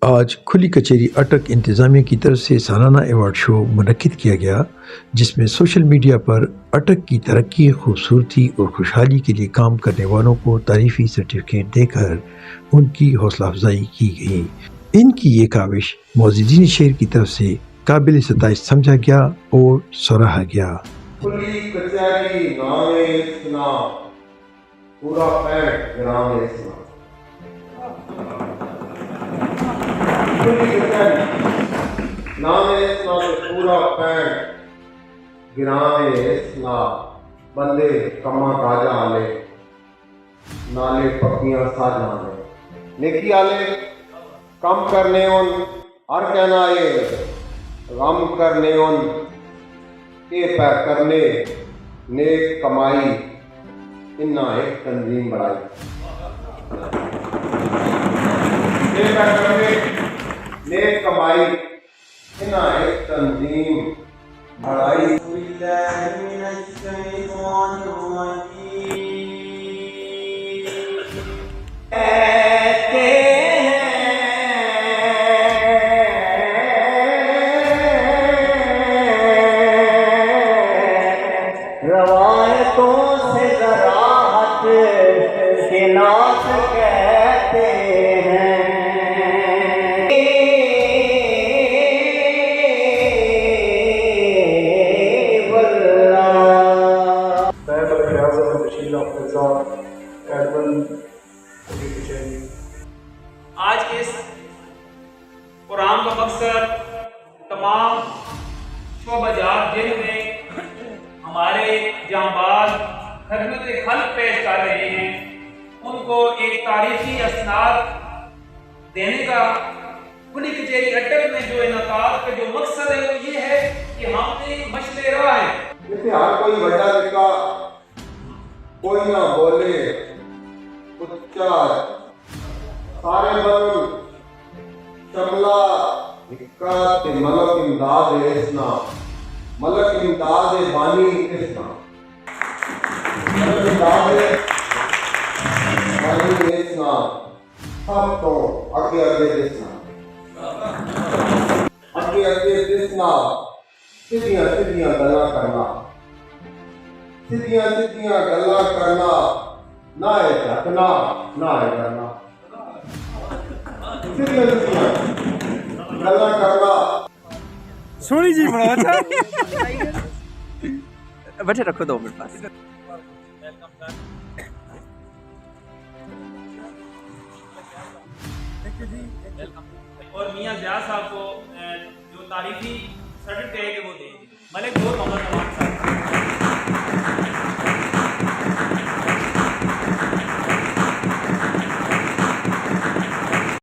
آج کھلی کچہری اٹک انتظامیہ کی طرف سے سالانہ ایوارڈ شو منعقد کیا گیا، جس میں سوشل میڈیا پر اٹک کی ترقی، خوبصورتی اور خوشحالی کے لیے کام کرنے والوں کو تعریفی سرٹیفکیٹ دے کر ان کی حوصلہ افزائی کی گئی۔ ان کی یہ کاوش معززین شہر کی طرف سے قابل ستائش سمجھا گیا اور سراہا گیا۔ کھلی کچہری نام اسلام، پورا 65 گرام اسلام۔ کھلی کچہری نام اسلام سے پورا 65 گرام اسلام، بندے کما کاجا آلے نالے پکیاں ساجاں آلے نیکی آلے کم کرنے ان ہر کہنا یہ غم کرنے ان یہ پہ کرنے نیک کمائی انہا ایک تنظیم بڑھائی، یہ پہ کرنے نیک کمائی انہا ایک تنظیم بڑھائی۔ روایتوں سے زراعت کے ناس کہتے ہیں، آج کے اس پروگرام کا مقصد تمام شعبہ جات جن میں ہمارے جانباز خدمت خلق پیش کر رہے ہیں ان کو ایک تاریخی اسناد دینے کا کھلی کچہری اٹک میں جو انعقاد کا جو مقصد ہے وہ یہ ہے کہ ہم نے مشعل راہ ہے، جیسے ہر کوئی بڑا لکھا کوئی نہ بولے اچھا سارے بن شملہ حکا تے ملک امداد اسنا، ملک امداد بانی اسنا، ملک امداد بانی اسنا سب تو اگے اگے دسنا، اگے اگے دسنا، سیدھیاں سیدھیاں گلاں کرنا، سیدھیاں سیدھیاں گلاں کرنا، نہ ہے جھکنا نہ ہے کرنا، سیدھیاں سیدھیاں گلاں کرنا۔ سونی جی بڑا اچھا بیٹھے رکھو 2 منٹ پاس۔ اور میاں ضیاء صاحب کو جو تعریفی سرٹیفکیٹ ہے وہ دیں گے، ملک دور محمد نواز صاحب۔